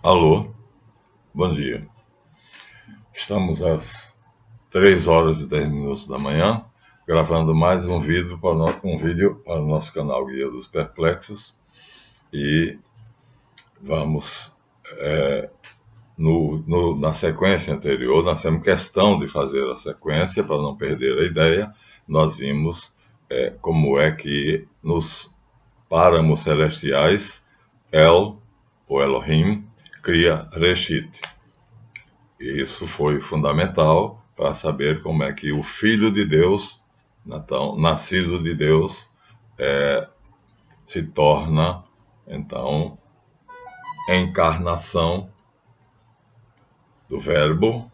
Alô, bom dia. Estamos às 3h10 da manhã, gravando mais um vídeo para o nosso canal Guia dos Perplexos. E vamos, na sequência anterior, nós temos questão de fazer a sequência para não perder a ideia. Nós vimos como é que nos páramos celestiais, El, ou Elohim, cria Reshit. E isso foi fundamental para saber como é que o Filho de Deus, então, nascido de Deus, se torna, então, encarnação do Verbo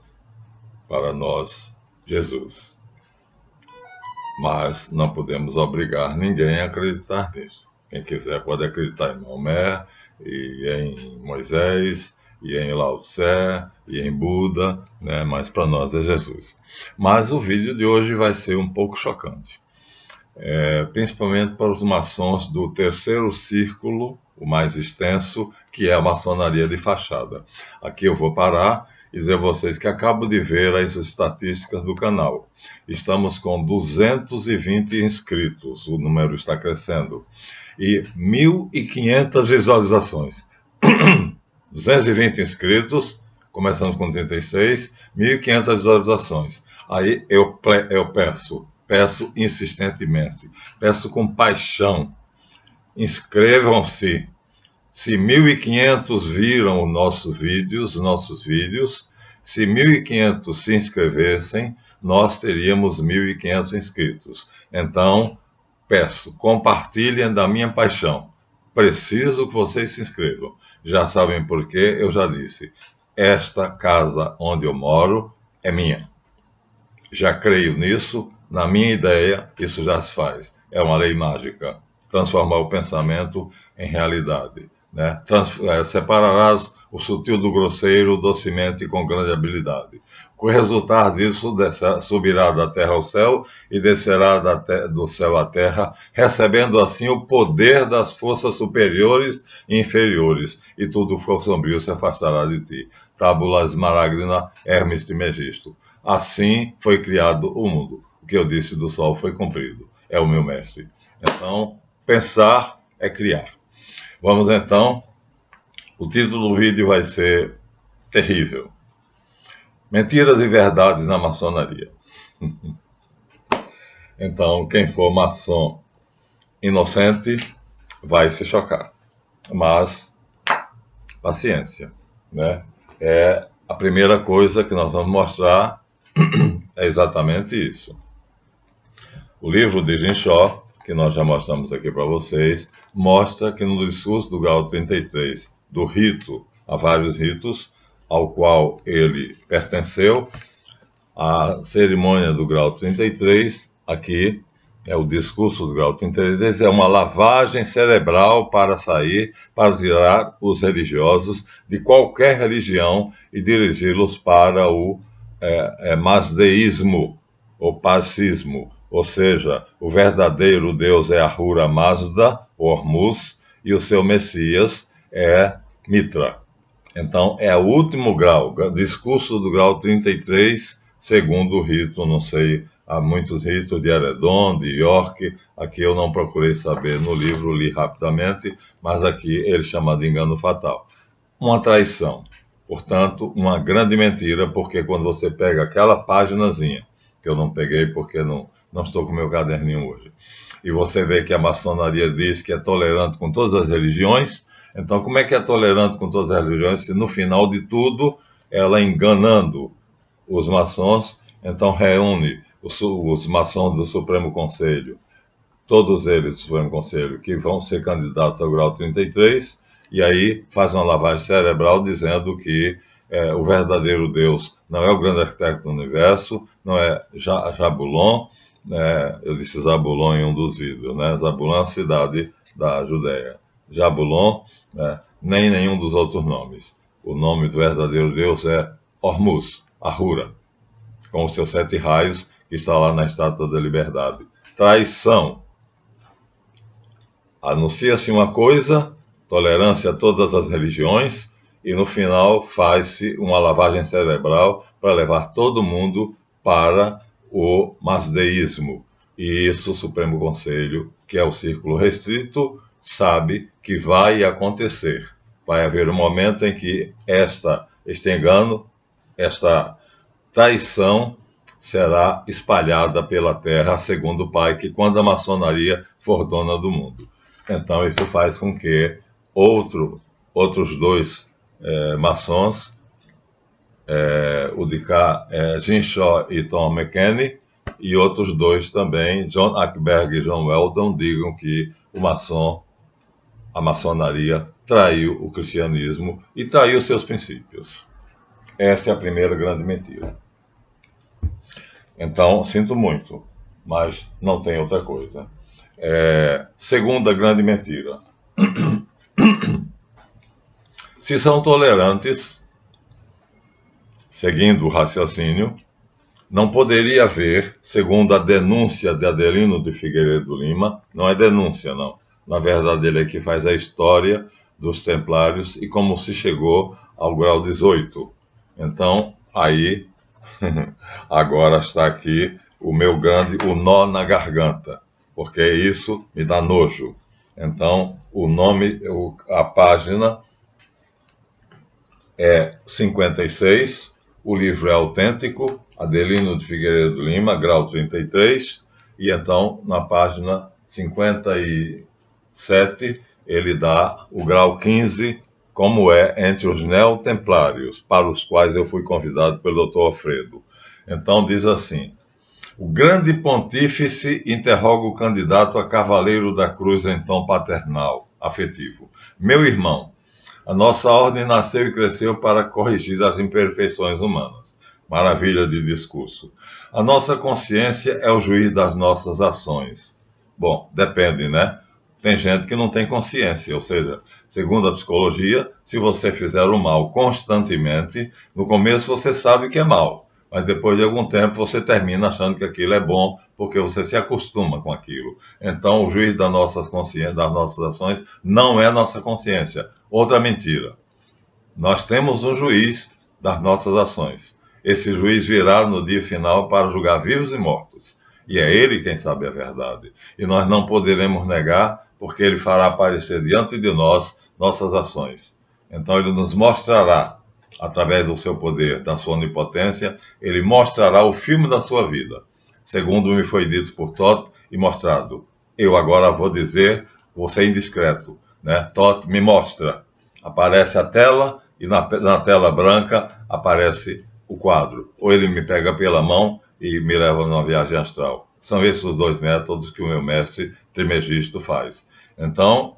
para nós, Jesus. Mas não podemos obrigar ninguém a acreditar nisso. Quem quiser pode acreditar em Maomé, e em Moisés, e em Lao Tse, e em Buda, né? Mas para nós é Jesus. Mas o vídeo de hoje vai ser um pouco chocante, principalmente para os maçons do terceiro círculo, o mais extenso, que é a maçonaria de fachada. Aqui eu vou parar e dizer a vocês que acabo de ver as estatísticas do canal. Estamos com 220 inscritos, o número está crescendo, e 1.500 visualizações. 220 inscritos, começamos com 36, 1.500 visualizações. Aí eu peço insistentemente, peço com paixão, inscrevam-se. Se 1.500 viram os nossos vídeos, se 1.500 se inscrevessem, nós teríamos 1.500 inscritos. Então, peço, compartilhem da minha paixão. Preciso que vocês se inscrevam. Já sabem por quê, eu já disse. Esta casa onde eu moro é minha. Já creio nisso, na minha ideia, isso já se faz. É uma lei mágica. Transformar o pensamento em realidade. Né? Separarás o sutil do grosseiro docemente e com grande habilidade. Com o resultado disso, subirá da terra ao céu e descerá do céu à terra, recebendo assim o poder das forças superiores e inferiores, e tudo for sombrio se afastará de ti. Tábula Smaragdina, Hermes Trismegisto. Assim foi criado o mundo. O que eu disse do sol foi cumprido. É o meu mestre. Então, pensar é criar. Vamos então, o título do vídeo vai ser terrível. Mentiras e verdades na maçonaria. Então, quem for maçom inocente vai se chocar. Mas, paciência, né? A primeira coisa que nós vamos mostrar é exatamente isso. O livro de Ginchó, que nós já mostramos aqui para vocês, mostra que no discurso do grau 33 do rito, há vários ritos, ao qual ele pertenceu, a cerimônia do grau 33, aqui é o discurso do grau 33, é uma lavagem cerebral para tirar os religiosos de qualquer religião e dirigi-los para o masdeísmo, ou parcismo. Ou seja, o verdadeiro Deus é Ahura Mazda, ou Hormuz, e o seu Messias é Mitra. Então, é o último grau, discurso do grau 33, segundo o rito, não sei, há muitos ritos de Eredon, de York, aqui eu não procurei saber no livro, li rapidamente, mas aqui ele chama de engano fatal. Uma traição, portanto, uma grande mentira, porque quando você pega aquela paginazinha, que eu não peguei porque não estou com meu caderninho hoje, e você vê que a maçonaria diz que é tolerante com todas as religiões, então como é que é tolerante com todas as religiões se no final de tudo ela enganando os maçons, então reúne os maçons do Supremo Conselho, todos eles do Supremo Conselho, que vão ser candidatos ao grau 33, e aí faz uma lavagem cerebral dizendo que o verdadeiro Deus não é o grande arquiteto do universo, não é Jabulon, eu disse Zabulon em um dos vídeos, né? Zabulon é a cidade da Judéia. Jabulon, nem nenhum dos outros nomes. O nome do verdadeiro Deus é Hormuz, Ahura, com os seus 7 raios, que está lá na Estátua da Liberdade. Traição. Anuncia-se uma coisa, tolerância a todas as religiões, e no final faz-se uma lavagem cerebral para levar todo mundo para o masdeísmo. E isso o Supremo Conselho, que é o círculo restrito, sabe que vai acontecer. Vai haver um momento em que este engano, esta traição será espalhada pela terra, segundo o Pai, que quando a maçonaria for dona do mundo. Então isso faz com que outros dois maçons, o de cá, Jim Shaw e Tom McKenney, e outros dois também, John Ackberg e John Weldon, digam que a maçonaria traiu o cristianismo e traiu seus princípios. Essa é a primeira grande mentira. Então, sinto muito, mas não tem outra coisa. Segunda grande mentira. Se são tolerantes, seguindo o raciocínio, não poderia haver, segundo a denúncia de Adelino de Figueiredo Lima, não é denúncia, não. Na verdade, ele é que faz a história dos templários e como se chegou ao grau 18. Então, aí, agora está aqui o nó na garganta, porque isso me dá nojo. Então, a página é 56, o livro é autêntico, Adelino de Figueiredo Lima, grau 33, e então, na página 57, ele dá o grau 15, como é entre os neotemplários, para os quais eu fui convidado pelo Dr. Alfredo. Então, diz assim: o grande pontífice interroga o candidato a cavaleiro da cruz em tom paternal, afetivo. Meu irmão, a nossa ordem nasceu e cresceu para corrigir as imperfeições humanas. Maravilha de discurso. A nossa consciência é o juiz das nossas ações. Bom, depende, né? Tem gente que não tem consciência, ou seja, segundo a psicologia, se você fizer o mal constantemente, no começo você sabe que é mal, mas depois de algum tempo você termina achando que aquilo é bom, porque você se acostuma com aquilo. Então, o juiz das nossas consciências, das nossas ações, não é nossa consciência. Outra mentira. Nós temos um juiz das nossas ações. Esse juiz virá no dia final para julgar vivos e mortos. E é ele quem sabe a verdade. E nós não poderemos negar, porque ele fará aparecer diante de nós nossas ações. Então ele nos mostrará, através do seu poder, da sua onipotência, ele mostrará o filme da sua vida. Segundo me foi dito por Todd e mostrado. Eu agora vou dizer, vou ser indiscreto, né? Todd me mostra. Aparece a tela e na tela branca aparece o quadro. Ou ele me pega pela mão e me leva numa viagem astral. São esses os dois métodos que o meu mestre Trimegisto faz. Então,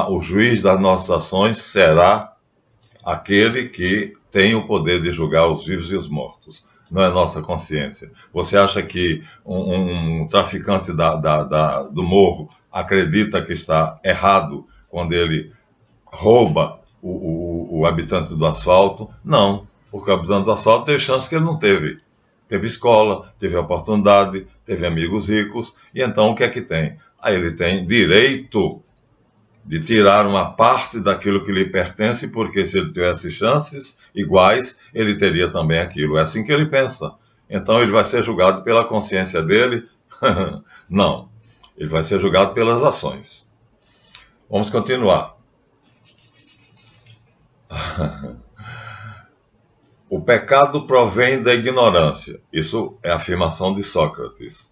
o juiz das nossas ações será aquele que tem o poder de julgar os vivos e os mortos. Não é nossa consciência. Você acha que um traficante do morro acredita que está errado quando ele rouba o habitante do asfalto? Não, porque o habitante do asfalto teve chance que ele não teve. Teve escola, teve oportunidade, teve amigos ricos, e então o que é que tem? Aí ele tem direito de tirar uma parte daquilo que lhe pertence, porque se ele tivesse chances iguais, ele teria também aquilo. É assim que ele pensa. Então ele vai ser julgado pela consciência dele? Não. Ele vai ser julgado pelas ações. Vamos continuar. O pecado provém da ignorância. Isso é a afirmação de Sócrates.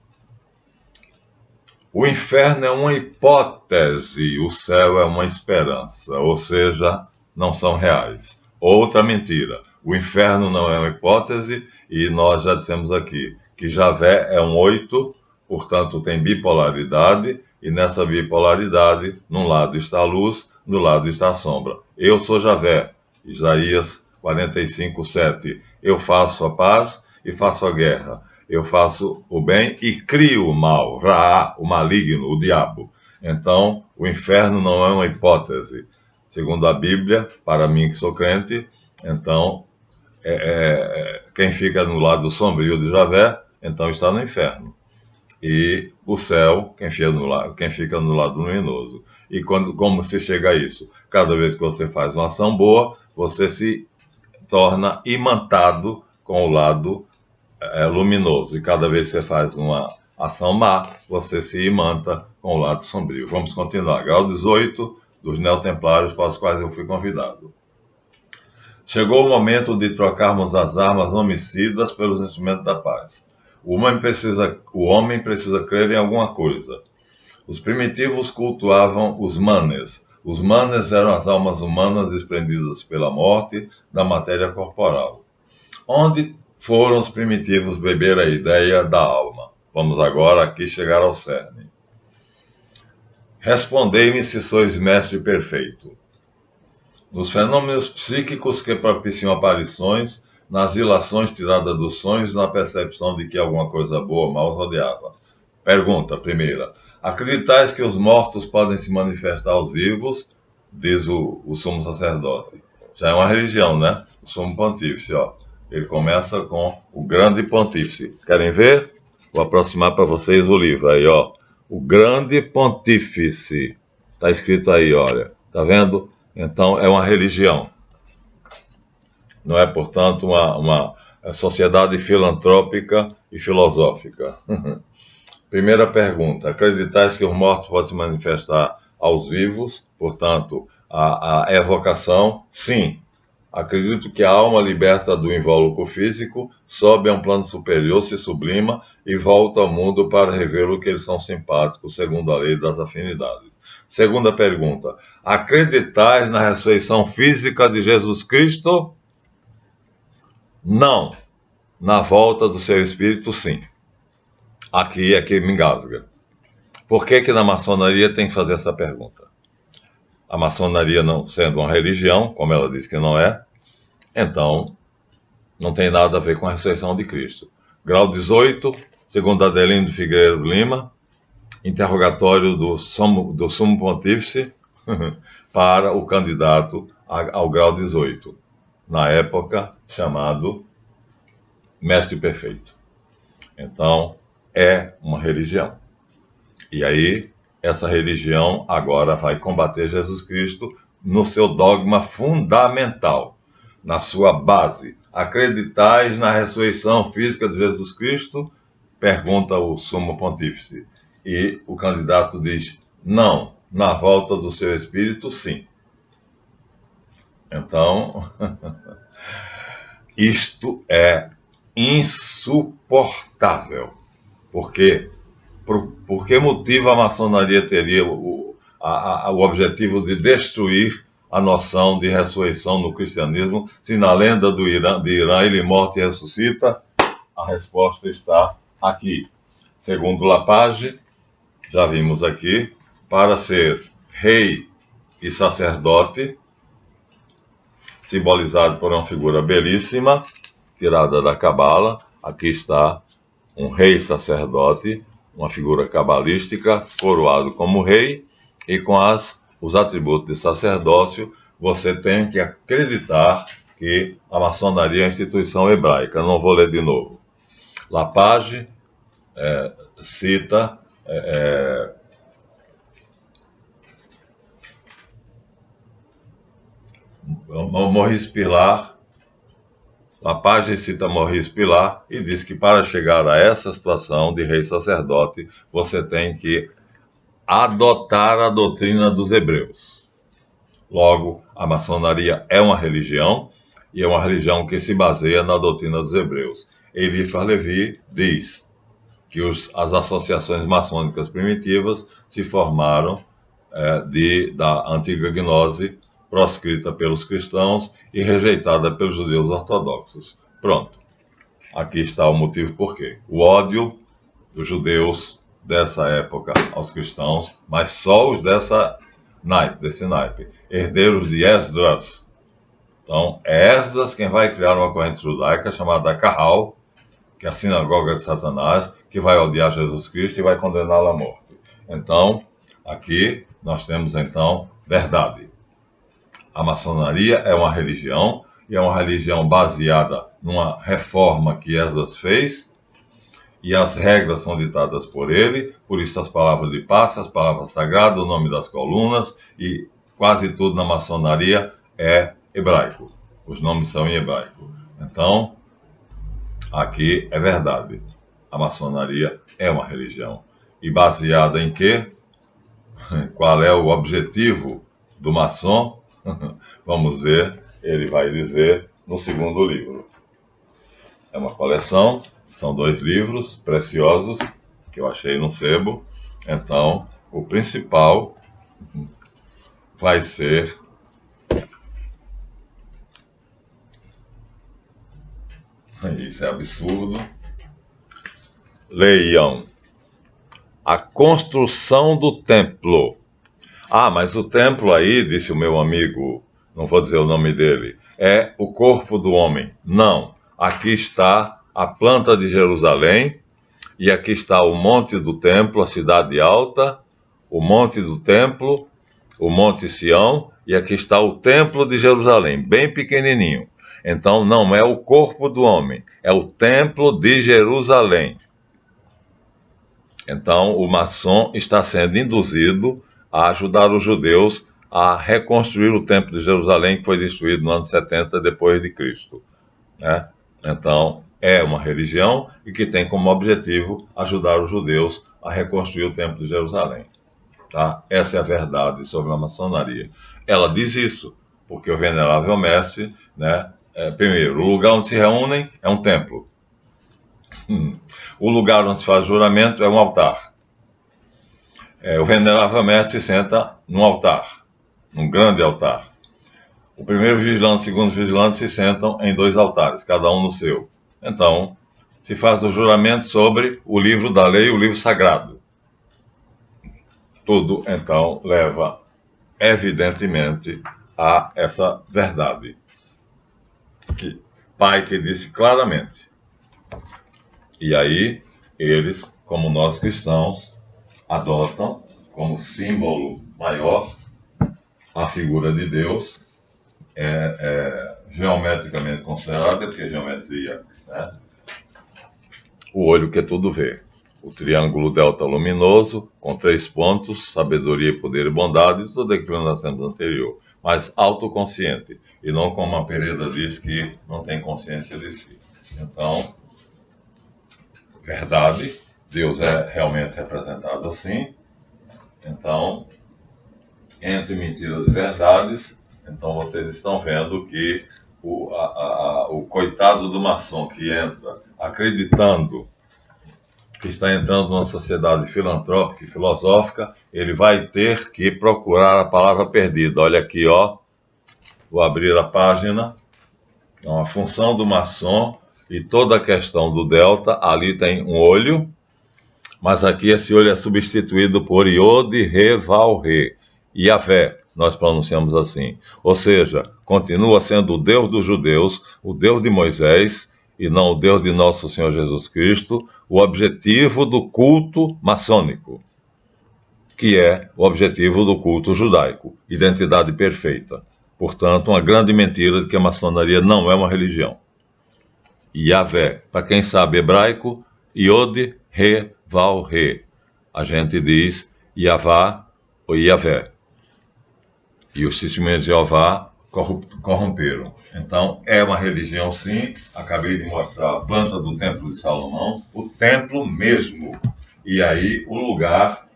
O inferno é uma hipótese, o céu é uma esperança, ou seja, não são reais. Outra mentira. O inferno não é uma hipótese e nós já dissemos aqui que Javé é um 8, portanto tem bipolaridade, e nessa bipolaridade, num lado está a luz, no lado está a sombra. Eu sou Javé, Isaías 45:7. Eu faço a paz e faço a guerra. Eu faço o bem e crio o mal, Ra, o maligno, o diabo. Então, o inferno não é uma hipótese. Segundo a Bíblia, para mim que sou crente, então, quem fica no lado sombrio de Javé, então está no inferno. E o céu, quem fica no lado luminoso. E como se chega a isso? Cada vez que você faz uma ação boa, você se torna imantado com o lado luminoso. E cada vez que você faz uma ação má, você se imanta com o lado sombrio. Vamos continuar. Grau 18 dos neotemplários para os quais eu fui convidado. Chegou o momento de trocarmos as armas homicidas pelos instrumentos da paz. O homem precisa crer em alguma coisa. Os primitivos cultuavam os manes. Os manes eram as almas humanas desprendidas pela morte da matéria corporal. Onde foram os primitivos beber a ideia da alma? Vamos agora aqui chegar ao cerne. Respondei-me se sois mestre perfeito. Nos fenômenos psíquicos que propiciam aparições, nas ilações tiradas dos sonhos, na percepção de que alguma coisa boa ou mal rodeava. Pergunta, primeira. Acreditais que os mortos podem se manifestar aos vivos? Diz o sumo sacerdote. Já é uma religião, né? O sumo pontífice, ó. Ele começa com o grande pontífice. Querem ver? Vou aproximar para vocês o livro aí, ó. O grande pontífice. Está escrito aí, olha. Tá vendo? Então, é uma religião. Não é, portanto, uma sociedade filantrópica e filosófica. Primeira pergunta. Acreditais que os mortos podem se manifestar aos vivos? Portanto, a evocação? Sim. Acredito que a alma liberta do invólucro físico sobe a um plano superior, se sublima e volta ao mundo para rever o que eles são simpáticos, segundo a lei das afinidades. Segunda pergunta. Acreditais na ressurreição física de Jesus Cristo? Não. Na volta do seu espírito, sim. Aqui é que me engasga. Por que na maçonaria tem que fazer essa pergunta? A maçonaria, não sendo uma religião, como ela diz que não é, então não tem nada a ver com a ressurreição de Cristo. Grau 18, segundo Adelino Figueiredo Lima, interrogatório do Sumo Pontífice para o candidato ao grau 18, na época chamado Mestre Perfeito. Então, é uma religião. E aí, essa religião agora vai combater Jesus Cristo no seu dogma fundamental, na sua base. Acreditais na ressurreição física de Jesus Cristo? Pergunta o Sumo Pontífice. E o candidato diz, não, na volta do seu espírito, sim. Então, isto é insuportável. Por quê? Por que motivo a maçonaria teria o objetivo de destruir a noção de ressurreição no cristianismo, se na lenda de Irã ele morre e ressuscita? A resposta está aqui. Segundo Lapage, já vimos aqui, para ser rei e sacerdote, simbolizado por uma figura belíssima, tirada da Cabala, aqui está um rei sacerdote, uma figura cabalística, coroado como rei, e com os atributos de sacerdócio, você tem que acreditar que a maçonaria é uma instituição hebraica. Não vou ler de novo. Lapage cita Maurice Pilar. Lapage cita Maurice Pilar e diz que para chegar a essa situação de rei sacerdote, você tem que adotar a doutrina dos hebreus. Logo, a maçonaria é uma religião, e é uma religião que se baseia na doutrina dos hebreus. Eliphas Levi diz que as associações maçônicas primitivas se formaram da antiga gnose, proscrita pelos cristãos e rejeitada pelos judeus ortodoxos. Pronto. Aqui está o motivo por quê. O ódio dos judeus dessa época aos cristãos, mas só os desse naipe, herdeiros de Esdras. Então, é Esdras quem vai criar uma corrente judaica chamada Kahal, que é a sinagoga de Satanás, que vai odiar Jesus Cristo e vai condená-lo à morte. Então, aqui nós temos, então, verdade. A maçonaria é uma religião, e é uma religião baseada numa reforma que Esdras fez, e as regras são ditadas por ele, por isso as palavras de passe, as palavras sagradas, o nome das colunas, e quase tudo na maçonaria é hebraico. Os nomes são em hebraico. Então, aqui é verdade. A maçonaria é uma religião. E baseada em quê? Qual é o objetivo do maçom? Vamos ver, ele vai dizer no segundo livro. É uma coleção, são 2 livros preciosos que eu achei no sebo. Então, o principal vai ser isso é absurdo. Leiam a construção do templo. Ah, mas o templo aí, disse o meu amigo, não vou dizer o nome dele, é o corpo do homem. Não, aqui está a planta de Jerusalém, e aqui está o monte do templo, a cidade alta, o monte do templo, o monte Sião, e aqui está o templo de Jerusalém, bem pequenininho. Então não é o corpo do homem, é o templo de Jerusalém. Então o maçom está sendo induzido a ajudar os judeus a reconstruir o templo de Jerusalém, que foi destruído no ano 70 depois de Cristo, né? Então é uma religião e que tem como objetivo ajudar os judeus a reconstruir o templo de Jerusalém. Tá? Essa é a verdade sobre a maçonaria. Ela diz isso, porque o venerável mestre, né, primeiro, o lugar onde se reúnem é um templo. O lugar onde se faz juramento é um altar. O venerável mestre se senta num altar, num grande altar. O primeiro vigilante e o segundo vigilante se sentam em 2 altares, cada um no seu. Então, se faz o juramento sobre o livro da lei, o livro sagrado. Tudo, então, leva, evidentemente, a essa verdade. Que Pai que disse claramente. E aí, eles, como nós cristãos, adotam como símbolo maior a figura de Deus, geometricamente considerada, porque a geometria, né, o olho que tudo vê. O triângulo delta luminoso, com 3 pontos, sabedoria, poder e bondade, tudo aquilo que nós temos anterior, mas autoconsciente, e não como a Pereda diz que não tem consciência de si. Então, verdade, Deus é realmente representado assim. Então, entre mentiras e verdades, então vocês estão vendo que o coitado do maçom que entra acreditando que está entrando numa sociedade filantrópica e filosófica, ele vai ter que procurar a palavra perdida. Olha aqui, ó, vou abrir a página. Então, a função do maçom e toda a questão do delta, ali tem um olho, mas aqui esse olho é substituído por Yod, Re, Val, Re. Yavé, nós pronunciamos assim. Ou seja, continua sendo o Deus dos judeus, o Deus de Moisés, e não o Deus de nosso Senhor Jesus Cristo, o objetivo do culto maçônico, que é o objetivo do culto judaico, identidade perfeita. Portanto, uma grande mentira de que a maçonaria não é uma religião. Yavé, para quem sabe hebraico, Yod, Re, Val, Re. A gente diz Yavá ou Yavé. E os testemunhos de Jeová corromperam. Então, é uma religião sim. Acabei de mostrar a planta do templo de Salomão, o templo mesmo. E aí, o lugar,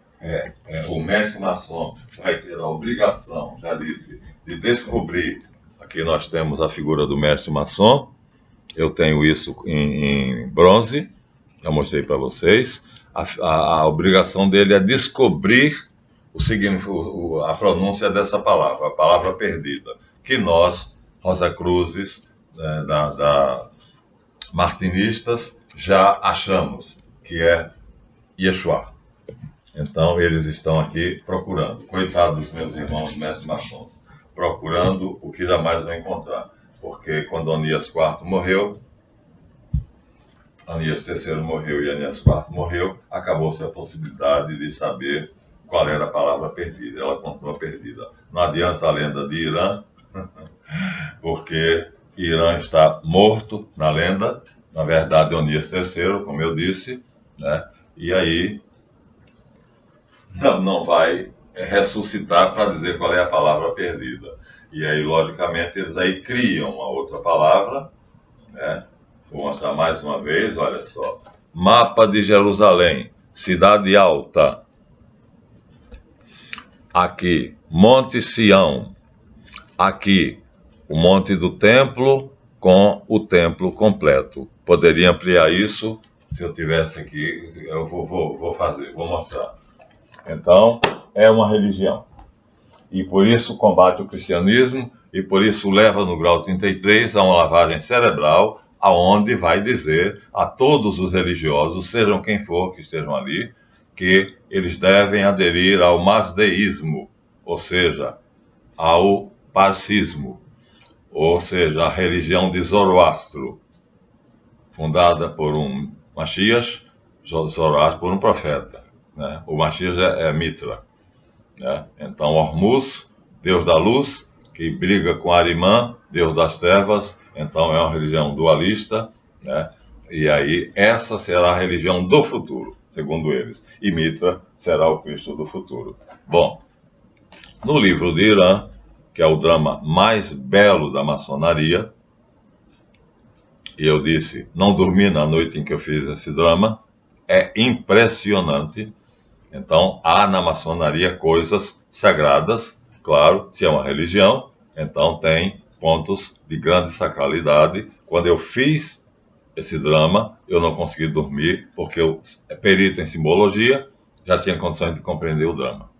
o mestre maçom vai ter a obrigação, já disse, de descobrir. Aqui nós temos a figura do mestre maçom. Eu tenho isso em bronze, já mostrei para vocês. A obrigação dele é descobrir a pronúncia dessa palavra, a palavra perdida, que nós, Rosacruzes, martinistas, já achamos, que é Yeshua. Então, eles estão aqui procurando. Coitados dos meus irmãos mestres maçons, procurando o que jamais vão encontrar. Porque quando Anias IV morreu, Anias III morreu e Anias IV morreu, acabou-se a possibilidade de saber qual era a palavra perdida. Ela continua perdida. Não adianta a lenda de Irã, porque Irã está morto na lenda. Na verdade, Anias III, como eu disse, né? E aí não vai ressuscitar para dizer qual é a palavra perdida. E aí, logicamente, eles aí criam uma outra palavra, né? Vou mostrar mais uma vez, olha só. Mapa de Jerusalém, cidade alta. Aqui, Monte Sião. Aqui, o Monte do Templo com o templo completo. Poderia ampliar isso, se eu tivesse aqui, eu vou fazer, vou mostrar. Então, é uma religião. E por isso combate o cristianismo, e por isso leva no grau 33 a uma lavagem cerebral, aonde vai dizer a todos os religiosos, sejam quem for que estejam ali, que eles devem aderir ao masdeísmo, ou seja, ao parcismo, ou seja, a religião de Zoroastro, fundada por um Mashiach, Zoroastro por um profeta, né? O Mashiach é Mitra, né? Então, Hormuz, deus da luz, que briga com Arimã, deus das trevas, então é uma religião dualista, né? E aí, essa será a religião do futuro, segundo eles. E Mitra será o Cristo do futuro. Bom, no livro de Irã, que é o drama mais belo da maçonaria, e eu disse, não dormi na noite em que eu fiz esse drama, é impressionante. Então, há na maçonaria coisas sagradas, claro, se é uma religião, então tem pontos de grande sacralidade. Quando eu fiz esse drama, eu não consegui dormir, porque eu, perito em simbologia, já tinha condições de compreender o drama.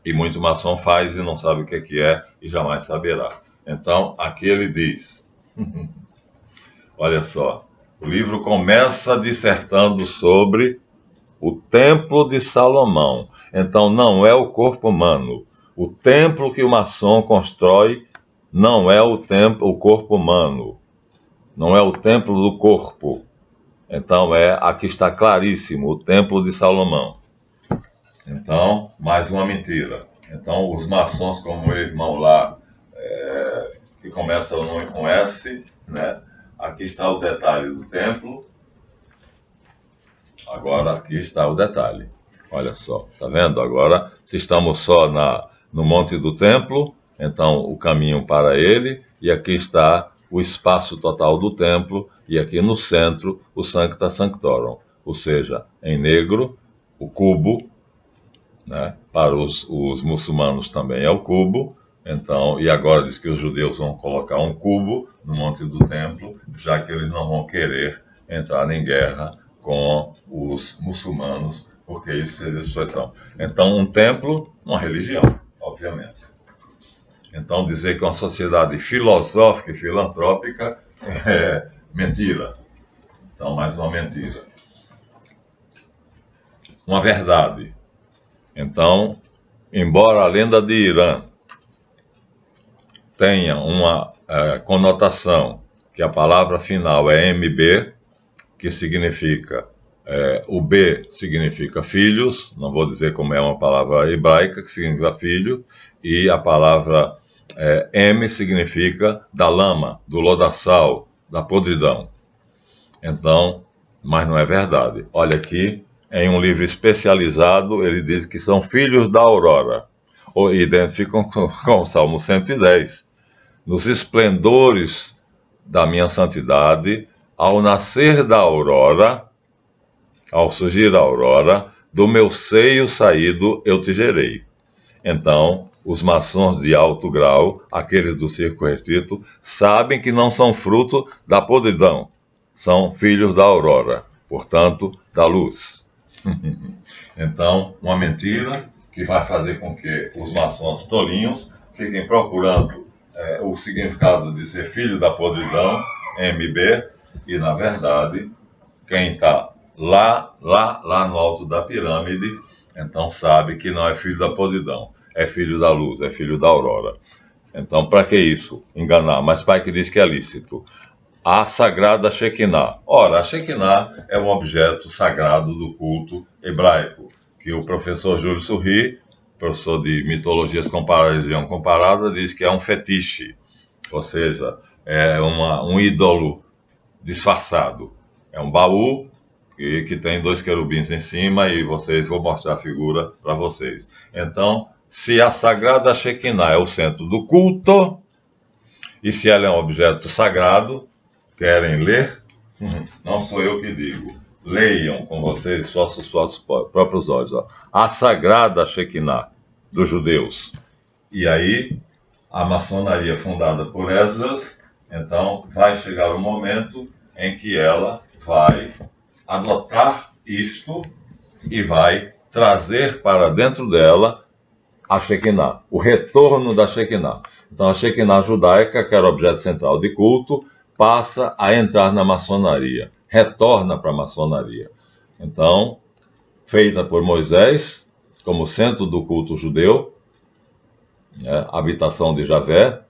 E muito maçom faz e não sabe o que é e jamais saberá. Então, aqui ele diz, olha só, o livro começa dissertando sobre o Templo de Salomão. Então, não é o corpo humano. O templo que o maçom constrói não é o corpo humano. Não é o templo do corpo. Então, aqui está claríssimo, o Templo de Salomão. Então, mais uma mentira. Então, os maçons, como o irmão lá, que começa o nome com S, né? Aqui está o detalhe do templo. Agora aqui está o detalhe. Olha só, tá vendo? Agora, se estamos só no Monte do Templo, então o caminho para ele, e aqui está o espaço total do templo, e aqui no centro o Sancta Sanctorum, ou seja, em negro, o cubo, né? Para os muçulmanos também é o cubo. Então, e agora diz que os judeus vão colocar um cubo no Monte do Templo, já que eles não vão querer entrar em guerra com os muçulmanos, porque isso seria destruição. Então, um templo, uma religião, obviamente. Então, dizer que uma sociedade filosófica e filantrópica é mentira. Então, mais uma mentira. Uma verdade. Então, embora a lenda de Irã tenha uma conotação, que a palavra final é MB, que significa, o B significa filhos, não vou dizer como é uma palavra hebraica, que significa filho, e a palavra M significa da lama, do lodaçal, da podridão. Então, mas não é verdade. Olha aqui, em um livro especializado, ele diz que são filhos da aurora, ou identificam com o Salmo 110. Nos esplendores da minha santidade, ao nascer da aurora, ao surgir da aurora, do meu seio saído eu te gerei. Então, os maçons de alto grau, aqueles do circo restrito, sabem que não são fruto da podridão, são filhos da aurora, portanto, da luz. Então, uma mentira que vai fazer com que os maçons tolinhos fiquem procurando o significado de ser filho da podridão, MB, e na verdade, quem está lá no alto da pirâmide, então sabe que não é filho da podridão, é filho da luz, é filho da aurora. Então, para que isso? Enganar. Mas pai que diz que é lícito. A sagrada Shekinah. Ora, a Shekinah é um objeto sagrado do culto hebraico, que o professor Júlio Surri, professor de mitologias comparadas e religião comparada, diz que é um fetiche, ou seja, é um ídolo disfarçado. É um baú que tem 2 querubins em cima, e vou mostrar a figura para vocês. Então, se a Sagrada Shekinah é o centro do culto, e se ela é um objeto sagrado, querem ler? Não sou eu que digo. Leiam com vocês vossos próprios olhos. Ó. A Sagrada Shekinah dos judeus. E aí, a maçonaria fundada por Esdras, então vai chegar o momento em que ela vai adotar isto e vai trazer para dentro dela a Shekinah, o retorno da Shekinah. Então a Shekinah judaica, que era objeto central de culto, passa a entrar na maçonaria, retorna para a maçonaria. Então, feita por Moisés, como centro do culto judeu, a habitação de Javé,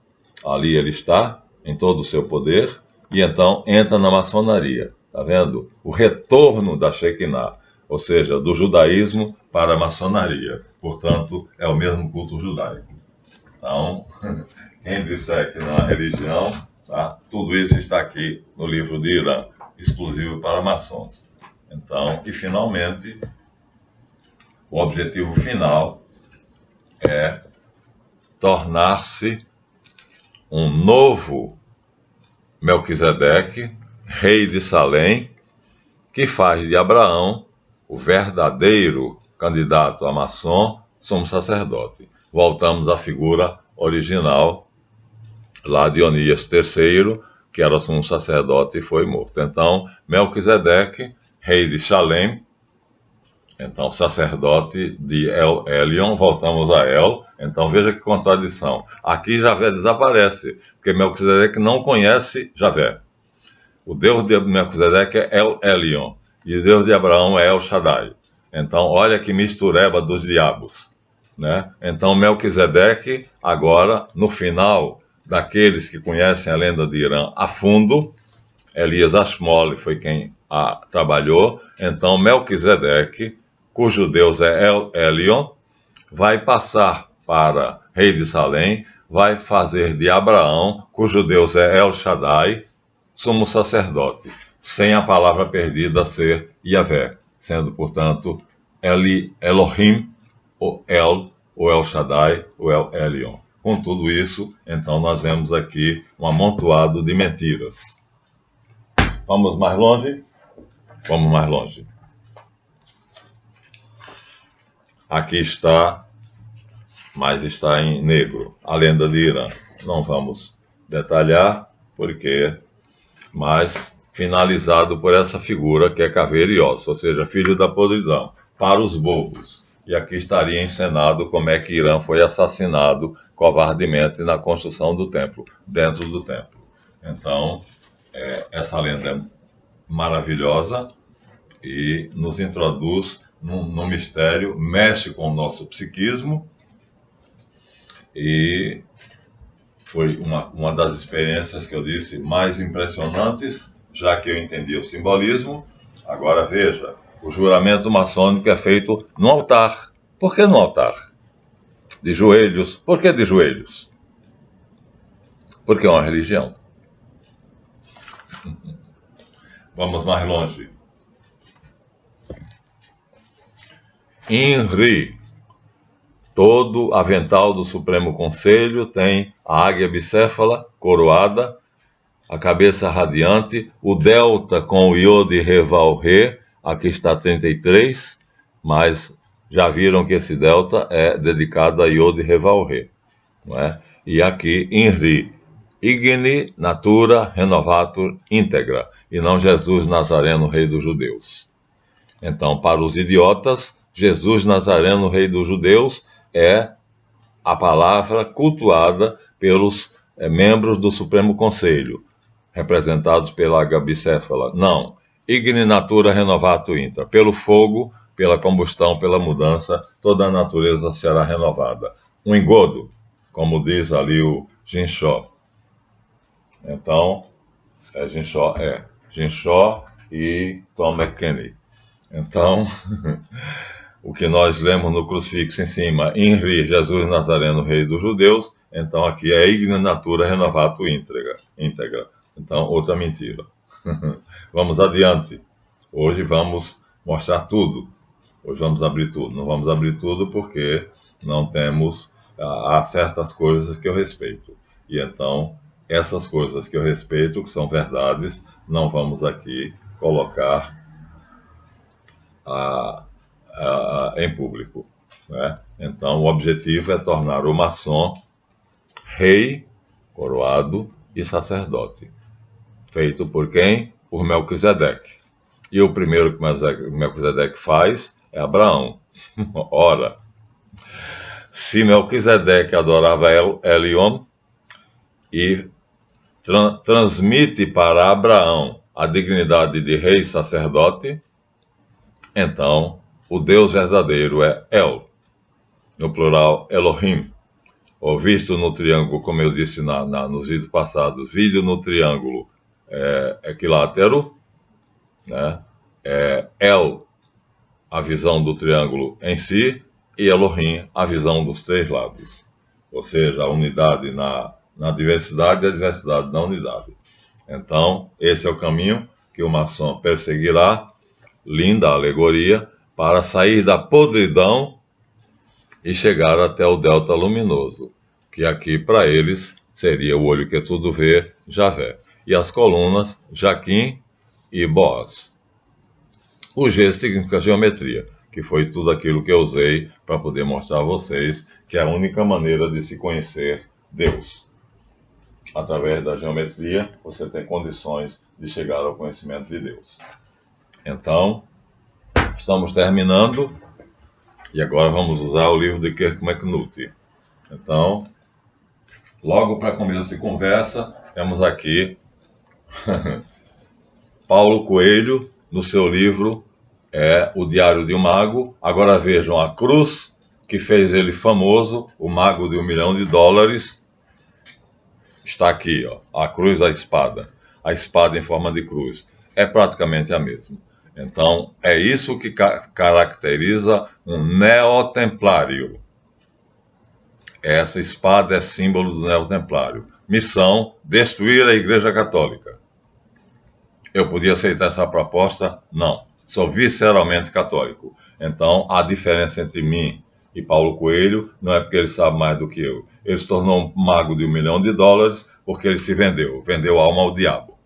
ali ele está, em todo o seu poder, e então entra na maçonaria. Está vendo? O retorno da Shekinah, ou seja, do judaísmo para a maçonaria. Portanto, é o mesmo culto judaico. Então, quem disser que não é religião, tá? Tudo isso está aqui no livro de Irã, exclusivo para maçons. Então, e finalmente, o objetivo final é tornar-se um novo Melquisedeque, rei de Salém, que faz de Abraão o verdadeiro candidato a maçom, sumo sacerdote. Voltamos à figura original, lá de Onias III, que era sumo sacerdote e foi morto. Então, Melquisedeque, rei de Salém, então sacerdote de El Elyon, voltamos a El. Então veja que contradição. Aqui Javé desaparece, porque Melquisedeque não conhece Javé. O Deus de Melquisedeque é El Elyon, e o Deus de Abraão é El Shaddai. Então olha que mistureba dos diabos, né? Então Melquisedeque, agora, no final daqueles que conhecem a lenda de Irã a fundo, Elias Ashmole foi quem a trabalhou. Então Melquisedeque, cujo Deus é El Elyon, vai passar para rei de Salém, vai fazer de Abraão, cujo Deus é El Shaddai, sumo sacerdote, sem a palavra perdida ser Yahvé, sendo, portanto, Elohim, ou El Shaddai, ou El Elyon. Com tudo isso, então, nós vemos aqui um amontoado de mentiras. Vamos mais longe? Vamos mais longe. Aqui está, mas está em negro, a lenda de Irã. Não vamos detalhar, mas finalizado por essa figura que é caveira e osso, ou seja, filho da podridão, para os bobos. E aqui estaria encenado como é que Irã foi assassinado covardemente na construção do templo, dentro do templo. Então, essa lenda é maravilhosa e nos introduz no mistério, mexe com o nosso psiquismo, e foi uma das experiências que eu disse mais impressionantes, já que eu entendi o simbolismo. Agora veja, o juramento maçônico é feito no altar. Por que no altar? De joelhos. Por que de joelhos? Porque é uma religião. Vamos mais longe. INRI. Todo avental do Supremo Conselho tem a águia bicéfala coroada, a cabeça radiante, o delta com o Yod Reval Re, aqui está 33, mas já viram que esse delta é dedicado a Yod Reval Re, não é? E aqui INRI, Igni Natura Renovatur Integra, e não Jesus Nazareno, Rei dos Judeus. Então, para os idiotas, Jesus Nazareno, Rei dos Judeus, é a palavra cultuada pelos membros do Supremo Conselho, representados pela águia bicéfala. Não, Igni Natura Renovatur Intra, pelo fogo, pela combustão, pela mudança, toda a natureza será renovada. Um engodo, como diz ali o Ginchó. Então, Ginchó e Tom McKinney. Então, o que nós lemos no crucifixo em cima, INRI, Jesus Nazareno, Rei dos Judeus, então aqui é Igni Natura Renovatur Integra. Então, outra mentira. Vamos adiante. Hoje vamos mostrar tudo. Hoje vamos abrir tudo. Não vamos abrir tudo porque não temos... Há certas coisas que eu respeito. E então, essas coisas que eu respeito, que são verdades, não vamos aqui colocar em público, né? Então, o objetivo é tornar o maçom rei, coroado e sacerdote. Feito por quem? Por Melquisedeque. E o primeiro que Melquisedeque faz é Abraão. Ora, se Melquisedeque adorava Elion e transmite para Abraão a dignidade de rei e sacerdote, então o Deus verdadeiro é El, no plural Elohim, ou visto no triângulo, como eu disse nos vídeos passados, vídeo no triângulo equilátero, né? El, a visão do triângulo em si, e Elohim, a visão dos três lados. Ou seja, a unidade na diversidade e a diversidade na unidade. Então, esse é o caminho que o maçom perseguirá, linda alegoria, para sair da podridão e chegar até o delta luminoso, que aqui para eles seria o olho que tudo vê, Javé, e as colunas, Jaquim e Boaz. O G significa geometria, que foi tudo aquilo que eu usei para poder mostrar a vocês que é a única maneira de se conhecer Deus. Através da geometria, você tem condições de chegar ao conhecimento de Deus. Então, estamos terminando, e agora vamos usar o livro de Kierkegaard. Então, logo para começo de conversa, temos aqui Paulo Coelho, no seu livro O Diário de um Mago. Agora vejam a cruz que fez ele famoso, o mago de $1 milhão. Está aqui, ó, a cruz da espada. A espada em forma de cruz. É praticamente a mesma. Então, é isso que caracteriza um neotemplário. Essa espada é símbolo do neotemplário. Missão: destruir a Igreja Católica. Eu podia aceitar essa proposta? Não. Sou visceralmente católico. Então, a diferença entre mim e Paulo Coelho não é porque ele sabe mais do que eu. Ele se tornou um mago de $1 milhão porque ele se vendeu a alma ao diabo.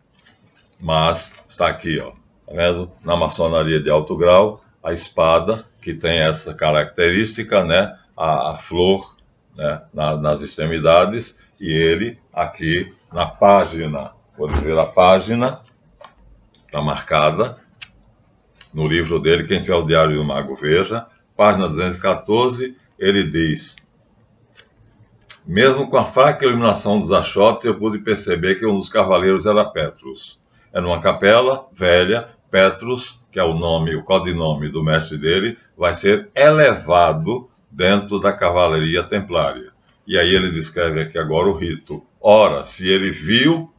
Mas está aqui, ó, tá vendo? Na maçonaria de alto grau, a espada que tem essa característica, né? A flor, né? Nas extremidades, e ele aqui na página, vou dizer a página, está marcada no livro dele, quem tiver o Diário do Mago veja, página 214, ele diz: mesmo com a fraca iluminação dos achotes, eu pude perceber que um dos cavaleiros era Petrus. Era uma capela velha. Petrus, que é o codinome do mestre dele, vai ser elevado dentro da cavalaria templária. E aí ele descreve aqui agora o rito. Ora, se ele viu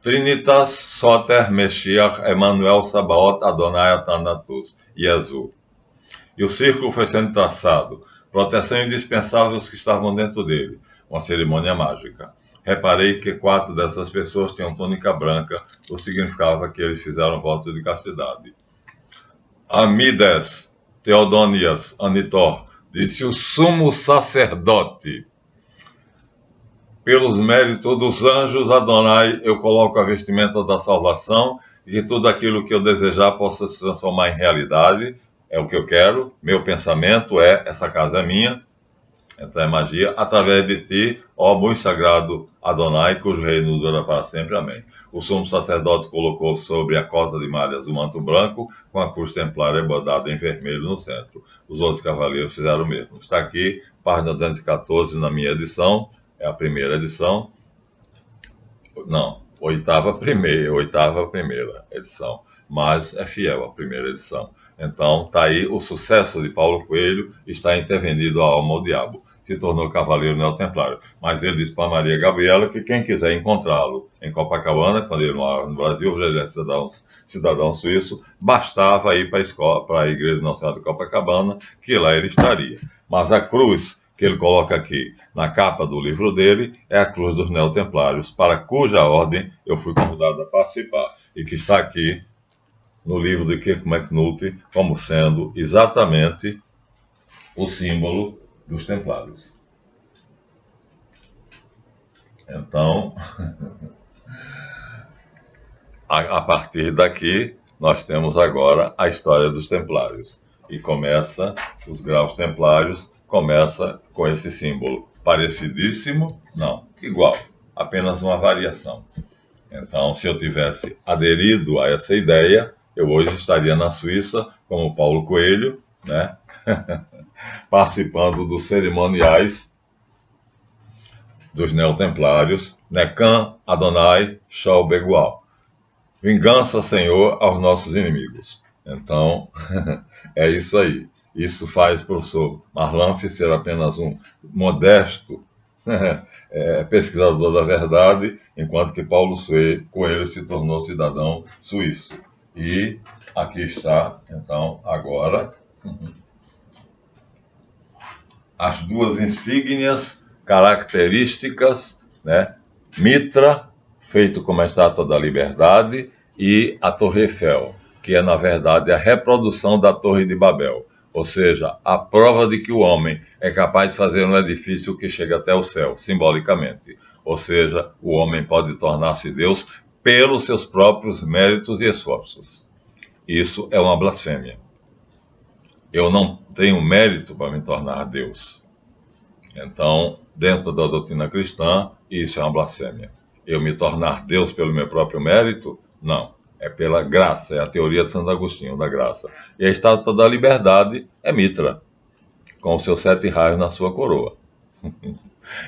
Trinitas Soter Meshiach Emmanuel Sabaoth Adonai Atanatus Yezu. E o círculo foi sendo traçado, proteção indispensável aos que estavam dentro dele, uma cerimônia mágica. Reparei que 4 dessas pessoas tinham túnica branca, o que significava que eles fizeram voto de castidade. Amides, Teodonias, Anitor, disse o sumo sacerdote: pelos méritos dos anjos, Adonai, eu coloco a vestimenta da salvação, e que tudo aquilo que eu desejar possa se transformar em realidade. É o que eu quero, meu pensamento essa casa é minha, então é magia, através de ti, ó muito sagrado Adonai, cujo reino dura para sempre, amém. O sumo sacerdote colocou sobre a cota de malhas o manto branco, com a cruz templária bordada em vermelho no centro. Os outros cavaleiros fizeram o mesmo. Está aqui, página 214, na minha edição, é a primeira edição, não, oitava primeira edição, mas é fiel à primeira edição. Então, está aí o sucesso de Paulo Coelho, está intervenido a alma ao diabo. Se tornou cavaleiro neotemplário. Mas ele disse para Maria Gabriela que quem quiser encontrá-lo em Copacabana, quando ele morava no Brasil, já ele é cidadão suíço, bastava ir para a Igreja Nossa Senhora de Copacabana, que lá ele estaria. Mas a cruz que ele coloca aqui na capa do livro dele é a cruz dos neotemplários, para cuja ordem eu fui convidado a participar, e que está aqui no livro de Kirk McNulty como sendo exatamente o símbolo dos Templários. Então, a partir daqui, nós temos agora a história dos Templários. E começa, os graus templários, começa com esse símbolo. Parecidíssimo? Não, igual, apenas uma variação. Então, se eu tivesse aderido a essa ideia, eu hoje estaria na Suíça, como Paulo Coelho, né? Participando dos cerimoniais dos neotemplários, Necan Adonai Shal Begual. Vingança, Senhor, aos nossos inimigos. Então, é isso aí. Isso faz o professor Marlanff ser apenas um modesto pesquisador da verdade, enquanto que Paulo Coelho se tornou cidadão suíço. E aqui está, então, agora, as duas insígnias características, né? Mitra, feito como a estátua da liberdade, e a Torre Eiffel, que é, na verdade, a reprodução da Torre de Babel. Ou seja, a prova de que o homem é capaz de fazer um edifício que chega até o céu, simbolicamente. Ou seja, o homem pode tornar-se Deus pelos seus próprios méritos e esforços. Isso é uma blasfêmia. Eu não tenho mérito para me tornar Deus. Então, dentro da doutrina cristã, isso é uma blasfêmia. Eu me tornar Deus pelo meu próprio mérito? Não. É pela graça, é a teoria de Santo Agostinho, da graça. E a estátua da liberdade é Mitra, com os seus 7 raios na sua coroa.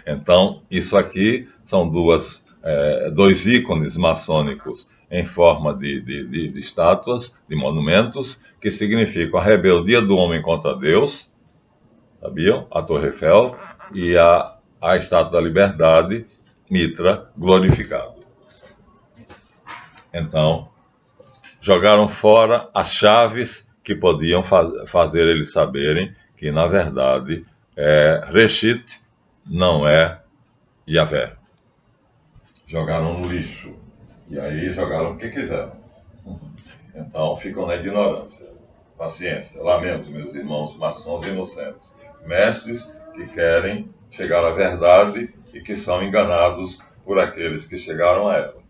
Então, isso aqui são dois ícones maçônicos em forma de estátuas, de monumentos, que significam a rebeldia do homem contra Deus, sabiam? A Torre Eiffel e a Estátua da Liberdade, Mitra, glorificado. Então, jogaram fora as chaves que podiam fazer eles saberem que, na verdade, Reshit não é Yahvé. Jogaram no lixo. E aí jogaram o que quiseram. Então, ficam na ignorância. Paciência. Lamento, meus irmãos maçons inocentes. Mestres que querem chegar à verdade e que são enganados por aqueles que chegaram a ela.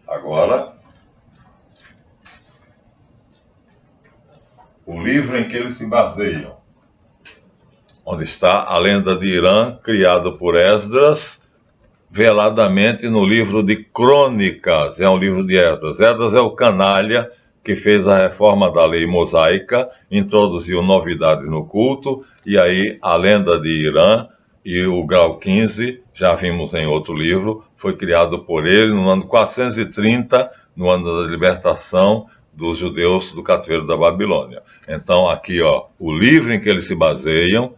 Agora, o livro em que eles se baseiam, onde está a lenda de Irã, criado por Esdras, veladamente no livro de Crônicas, é um livro de Esdras. Esdras é o canalha que fez a reforma da lei mosaica, introduziu novidades no culto, e aí a lenda de Irã e o grau 15, já vimos em outro livro, foi criado por ele no ano 430, no ano da libertação dos judeus do cativeiro da Babilônia. Então aqui, ó, o livro em que eles se baseiam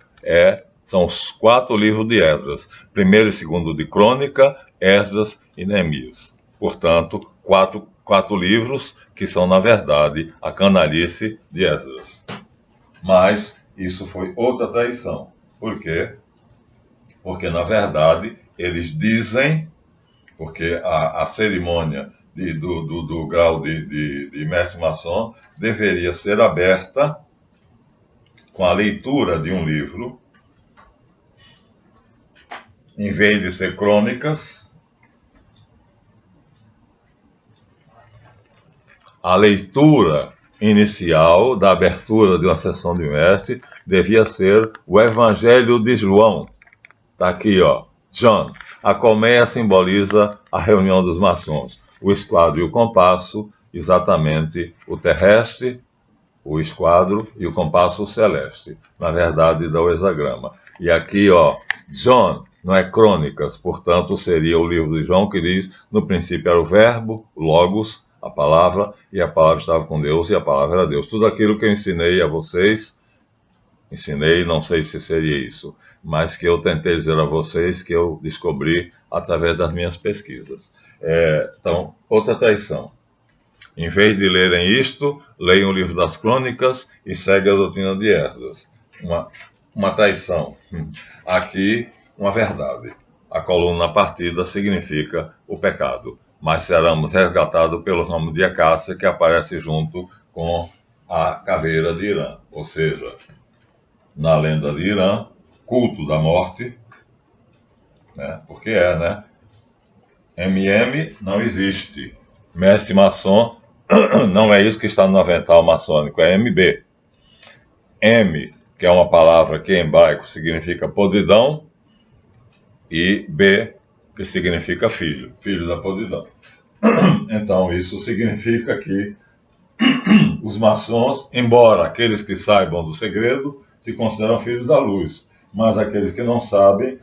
são os 4 livros de Esdras. Primeiro e segundo de Crônica, Esdras e Neemias. Portanto, quatro livros que são, na verdade, a canalice de Esdras. Mas isso foi outra traição. Por quê? Porque, na verdade, eles dizem, porque a cerimônia do grau de mestre maçom deveria ser aberta com a leitura de um livro, em vez de ser crônicas, a leitura inicial da abertura de uma sessão de mestre devia ser o Evangelho de João. Está aqui, ó, John. A colmeia simboliza a reunião dos maçons. O esquadro e o compasso, exatamente o terrestre, o esquadro e o compasso celeste. Na verdade, dá o hexagrama. E aqui, ó, John, não é crônicas, portanto, seria o livro de João que diz, no princípio era o verbo, o logos, a palavra, e a palavra estava com Deus, e a palavra era Deus. Tudo aquilo que eu ensinei a vocês, não sei se seria isso, mas que eu tentei dizer a vocês que eu descobri através das minhas pesquisas. Então, outra traição. Em vez de lerem isto, leiam o livro das crônicas e seguem a doutrina de Esdras. Uma traição. Aqui, uma verdade. A coluna partida significa o pecado. mas seremos resgatados pelo nome de Acácia, que aparece junto com a caveira de Irã. Ou seja, na lenda de Irã, culto da morte, né? Porque né? MM não existe. Mestre maçom não é isso que está no avental maçônico, é MB. M, que é uma palavra que em hebraico significa podridão, e B, que significa filho, filho da podridão. Então, isso significa que os maçons, embora aqueles que saibam do segredo, se consideram filhos da luz, mas aqueles que não sabem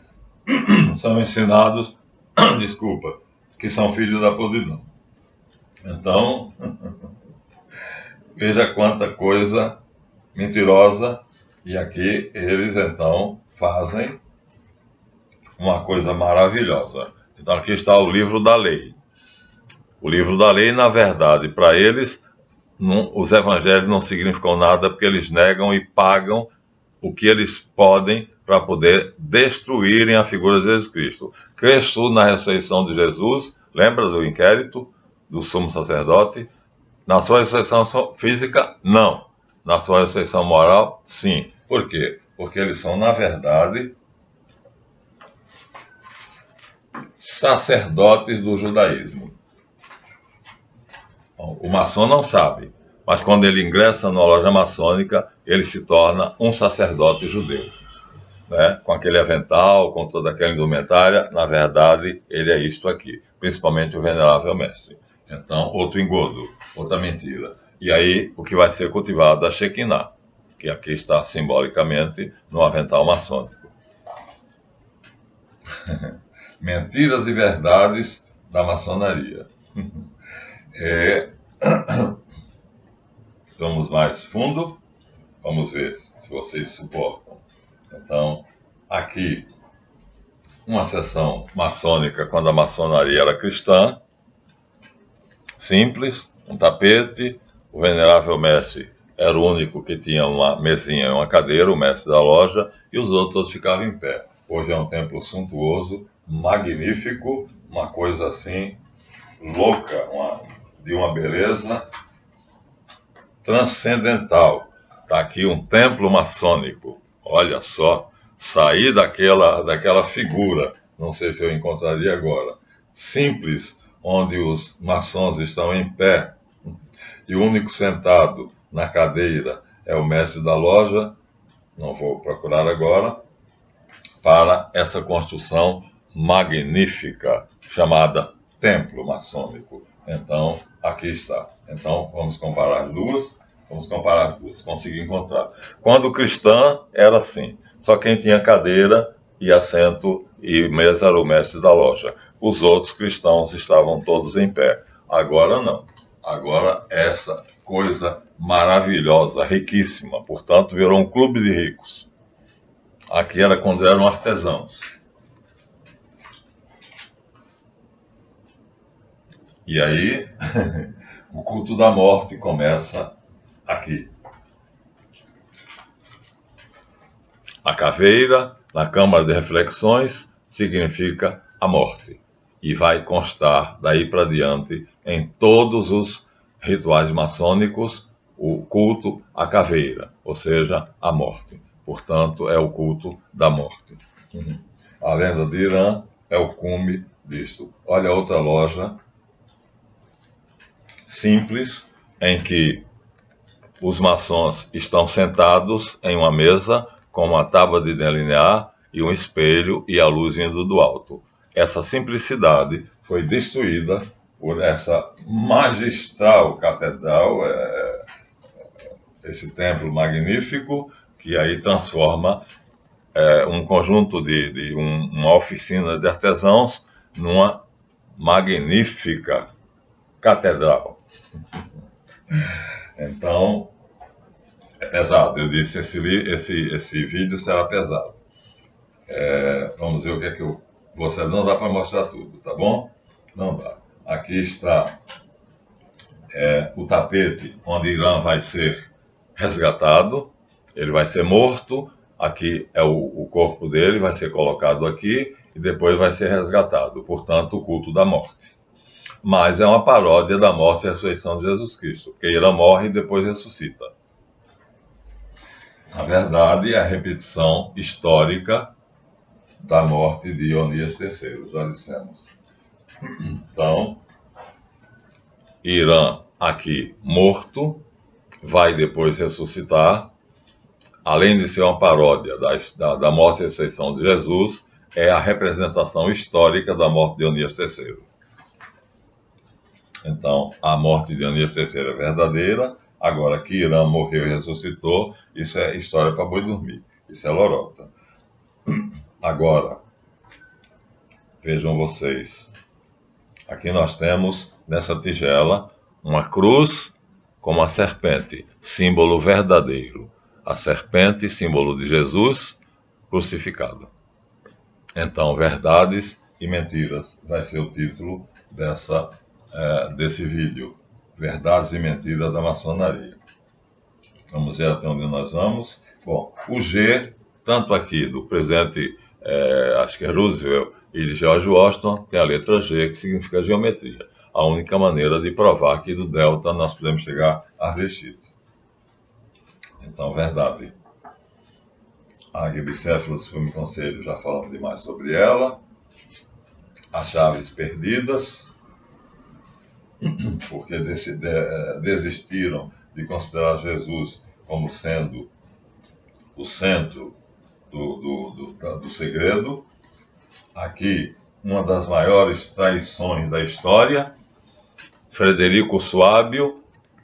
são ensinados, desculpa, que são filhos da podridão. Então, veja quanta coisa mentirosa, e aqui eles então fazem uma coisa maravilhosa. Então aqui está o livro da lei. O livro da lei, na verdade, para eles, os evangelhos não significam nada, porque eles negam e pagam o que eles podem para poder destruírem a figura de Jesus Cristo. Cristo, na ressurreição de Jesus, lembra do inquérito do sumo sacerdote? Na sua ressurreição física, não. Na sua ressurreição moral, sim. Por quê? Porque eles são, na verdade, sacerdotes do judaísmo. O maçom não sabe, mas quando ele ingressa na loja maçônica, ele se torna um sacerdote judeu, né? Com aquele avental, com toda aquela indumentária, na verdade, ele é isto aqui, principalmente o venerável mestre. Então, outro engodo, outra mentira. E aí, o que vai ser cultivado? A Shekinah, que aqui está simbolicamente no avental maçônico. Mentiras e verdades da maçonaria. Vamos mais fundo? Vamos ver se vocês suportam. Então, aqui, uma sessão maçônica quando a maçonaria era cristã, simples, um tapete, o venerável mestre era o único que tinha uma mesinha e uma cadeira, o mestre da loja, e os outros ficavam em pé. Hoje é um templo suntuoso, magnífico, uma coisa assim, louca, de uma beleza transcendental. Está aqui um templo maçônico, olha só, sair daquela figura, não sei se eu encontraria agora, simples, onde os maçons estão em pé, e o único sentado na cadeira é o mestre da loja, não vou procurar agora, para essa construção magnífica, chamada templo maçônico. Então, aqui está. Então, vamos comparar as duas. Consegui encontrar. Quando cristã, era assim. Só quem tinha cadeira e assento e mesa era o mestre da loja. Os outros cristãos estavam todos em pé. Agora não. Agora essa coisa maravilhosa, riquíssima. Portanto, virou um clube de ricos. Aqui era quando eram artesãos. E aí, o culto da morte começa aqui. A caveira, na Câmara de Reflexões, significa a morte. E vai constar, daí para diante, em todos os rituais maçônicos, o culto à caveira, ou seja, a morte. Portanto, é o culto da morte. A lenda de Irã é o cume disto. Olha outra loja simples, em que os maçons estão sentados em uma mesa com uma tábua de delinear e um espelho e a luz vindo do alto. Essa simplicidade foi destruída por essa magistral catedral, esse templo magnífico, que aí transforma um conjunto uma oficina de artesãos numa magnífica catedral. Então, é pesado. Eu disse, esse vídeo será pesado. Vamos ver o que é que eu... Você não dá para mostrar tudo, tá bom? Não dá. Aqui está o tapete onde Irã vai ser resgatado. Ele vai ser morto. Aqui é o corpo dele, vai ser colocado aqui e depois vai ser resgatado. Portanto, o culto da morte. mas é uma paródia da morte e ressurreição de Jesus Cristo, porque Irã morre e depois ressuscita. Na verdade, é a repetição histórica da morte de Ionias III, já dissemos. Então, Irã aqui morto, vai depois ressuscitar, além de ser uma paródia da morte e ressurreição de Jesus, é a representação histórica da morte de Ionias III. Então, a morte de Ionias III é verdadeira, agora que Irã morreu e ressuscitou, isso é história para boi dormir, isso é lorota. Agora, vejam vocês, aqui nós temos, nessa tigela, uma cruz com uma serpente, símbolo verdadeiro. A serpente, símbolo de Jesus, crucificado. Então, verdades e mentiras vai ser o título desse vídeo. Verdades e mentiras da maçonaria. Vamos ver até onde nós vamos. Bom, o G, tanto aqui do presidente, acho que é Roosevelt, e de George Washington, tem a letra G, que significa geometria. A única maneira de provar que do delta nós podemos chegar a Reshit. Então, verdade. A Gibicéfalos foi um conselho, já falamos demais sobre ela. As chaves perdidas, porque desistiram de considerar Jesus como sendo o centro do segredo. Aqui, uma das maiores traições da história, Frederico Suábio,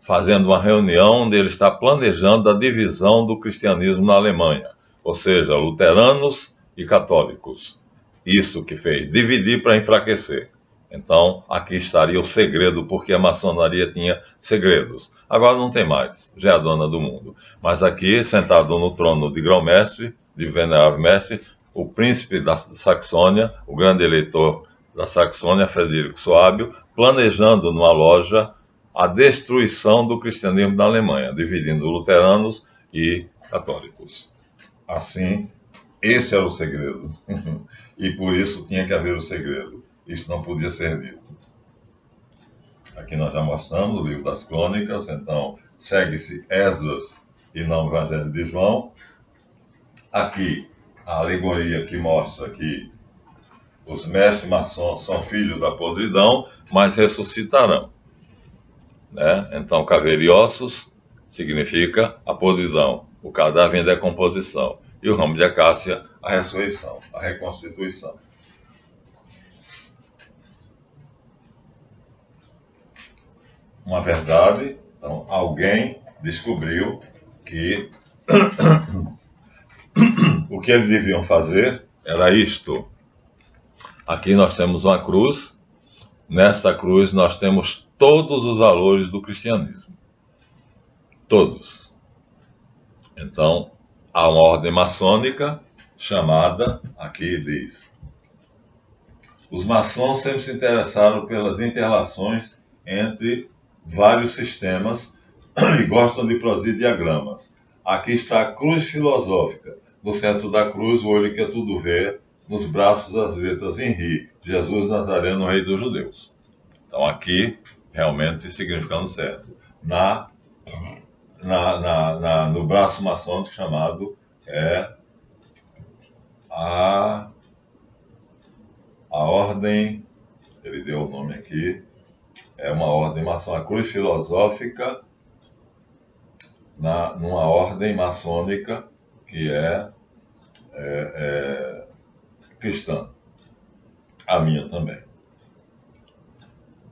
fazendo uma reunião onde ele está planejando a divisão do cristianismo na Alemanha, ou seja, luteranos e católicos. Isso que fez, dividir para enfraquecer. Então, aqui estaria o segredo, porque a maçonaria tinha segredos. Agora não tem mais, já é a dona do mundo. Mas aqui, sentado no trono de grão-mestre, de venerável mestre, o príncipe da Saxônia, o grande eleitor da Saxônia, Frederico Suábio, planejando numa loja a destruição do cristianismo da Alemanha, dividindo luteranos e católicos. Assim, esse era o segredo. E por isso tinha que haver o segredo. Isso não podia ser dito. Aqui nós já mostramos o livro das crônicas, então segue-se Esdras e não o Evangelho de João. Aqui, a alegoria que mostra que os mestres maçons são filhos da podridão, mas ressuscitarão. Né? Então, caveira e ossos significa a podridão, o cadáver em decomposição. E o ramo de acácia, a ressurreição, a reconstituição. Uma verdade, então alguém descobriu que o que eles deviam fazer era isto. Aqui nós temos uma cruz, nesta cruz nós temos todos os valores do cristianismo. Todos. Então, há uma ordem maçônica chamada, aqui diz, os maçons sempre se interessaram pelas interrelações entre vários sistemas e gostam de produzir diagramas. Aqui está a cruz filosófica. No centro da cruz, o olho que tudo vê, nos braços as letras em Ri, Jesus Nazareno, Rei dos Judeus. Então aqui, realmente significando certo. No braço maçônico chamado a ordem, ele deu o nome aqui, é uma ordem maçônica, a cruz filosófica, numa ordem maçônica que é cristã. A minha também.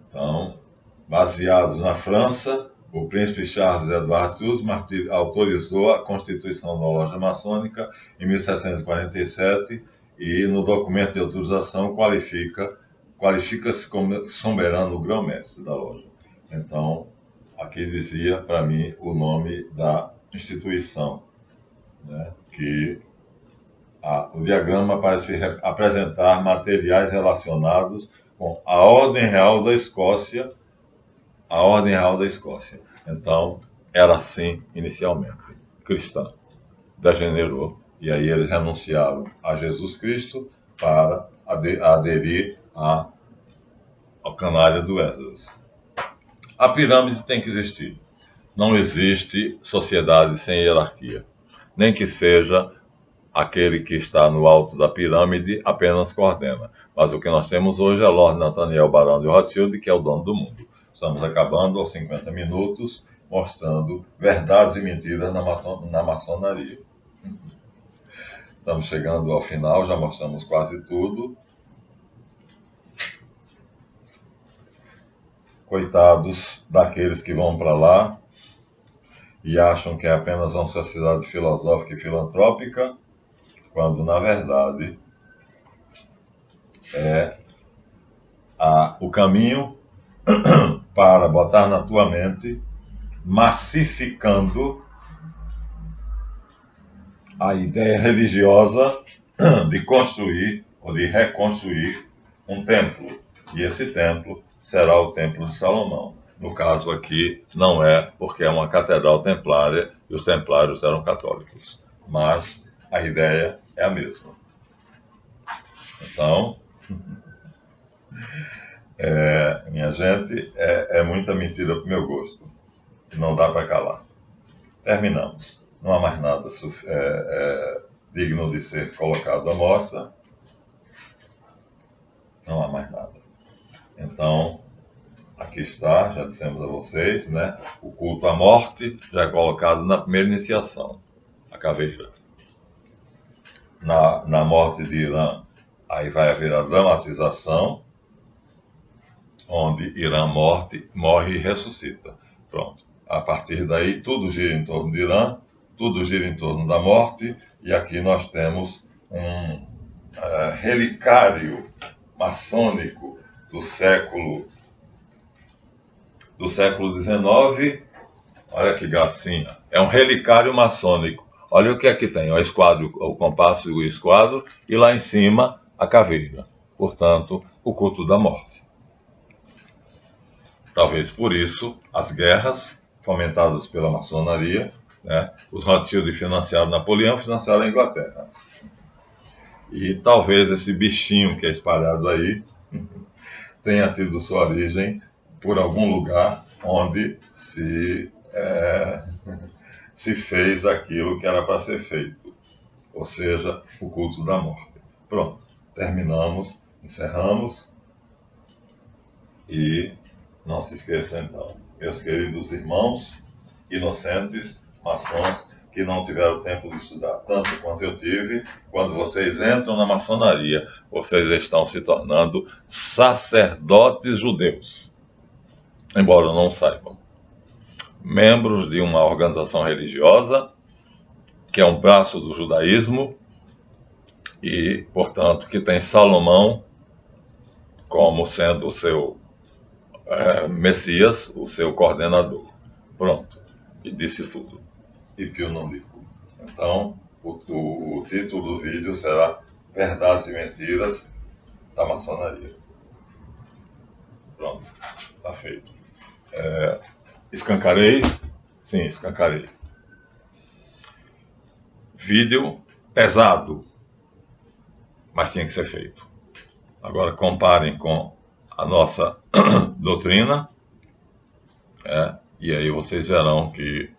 Então, baseados na França, o príncipe Charles Edward Hughes autorizou a constituição da loja maçônica em 1747 e no documento de autorização qualifica-se como soberano grão-mestre da loja. Então, aqui dizia para mim o nome da instituição, né, que o diagrama parece apresentar materiais relacionados com a Ordem Real da Escócia. A Ordem Real da Escócia. Então, era assim inicialmente, cristã. Degenerou, e aí eles renunciaram a Jesus Cristo para aderir ao canalha do Esdras. A pirâmide tem que existir. Não existe sociedade sem hierarquia. Nem que seja aquele que está no alto da pirâmide apenas coordena. Mas o que nós temos hoje é Lord Nathaniel Barão de Rothschild, que é o dono do mundo. Estamos acabando aos 50 minutos, mostrando verdades e mentiras na maçonaria. Estamos chegando ao final, já mostramos quase tudo. Coitados daqueles que vão para lá e acham que é apenas uma sociedade filosófica e filantrópica, quando na verdade é o caminho para botar na tua mente, massificando a ideia religiosa de construir ou de reconstruir um templo. E esse templo será o Templo de Salomão. No caso aqui, não é, porque é uma catedral templária e os templários eram católicos. Mas a ideia é a mesma. Então, minha gente, é muita mentira para o meu gosto. Não dá para calar. Terminamos. Não há mais nada digno de ser colocado à mostra. Não há mais nada. Então, aqui está, já dissemos a vocês, né? O culto à morte já é colocado na primeira iniciação, a caveira. Na morte de Irã, aí vai haver a dramatização, onde Irã morre e ressuscita. Pronto. A partir daí, tudo gira em torno de Irã, tudo gira em torno da morte, e aqui nós temos um relicário maçônico do século XIX. Olha que gracinha. É um relicário maçônico. Olha o que é que tem. O compasso e o esquadro, e lá em cima a caveira. Portanto, o culto da morte. Talvez por isso as guerras fomentadas pela maçonaria, né? Os Rothschild financiaram Napoleão, financiaram a Inglaterra. E talvez esse bichinho que é espalhado aí tenha tido sua origem por algum lugar onde se fez aquilo que era para ser feito, ou seja, o culto da morte. Pronto, terminamos, encerramos, e não se esqueçam então, meus queridos irmãos inocentes, maçons, que não tiveram tempo de estudar tanto quanto eu tive. Quando vocês entram na maçonaria, vocês estão se tornando sacerdotes judeus, embora não saibam. Membros de uma organização religiosa, que é um braço do judaísmo, e, portanto, que tem Salomão como sendo o seu Messias, o seu coordenador. Pronto. E disse tudo. E Pio não digo. Então, o título do vídeo será Verdades e Mentiras da Maçonaria. Pronto. Está feito. Escancarei? Sim, escancarei. Vídeo pesado, mas tinha que ser feito. Agora comparem com a nossa doutrina, e aí vocês verão que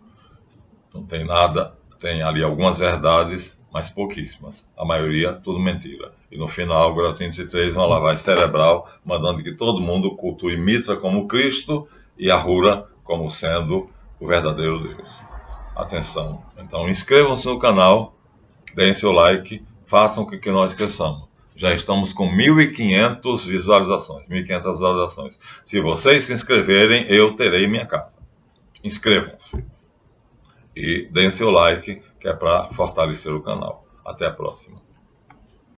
não tem nada, tem ali algumas verdades, mas pouquíssimas. A maioria, tudo mentira. E no final, grau 33, uma lavagem cerebral, mandando que todo mundo cultue Mitra como Cristo e Ahura como sendo o verdadeiro Deus. Atenção. Então, inscrevam-se no canal, deem seu like, façam com que nós cresçamos. Já estamos com 1.500 visualizações. 1.500 visualizações. Se vocês se inscreverem, eu terei minha casa. Inscrevam-se. E deem seu like, que é para fortalecer o canal. Até a próxima.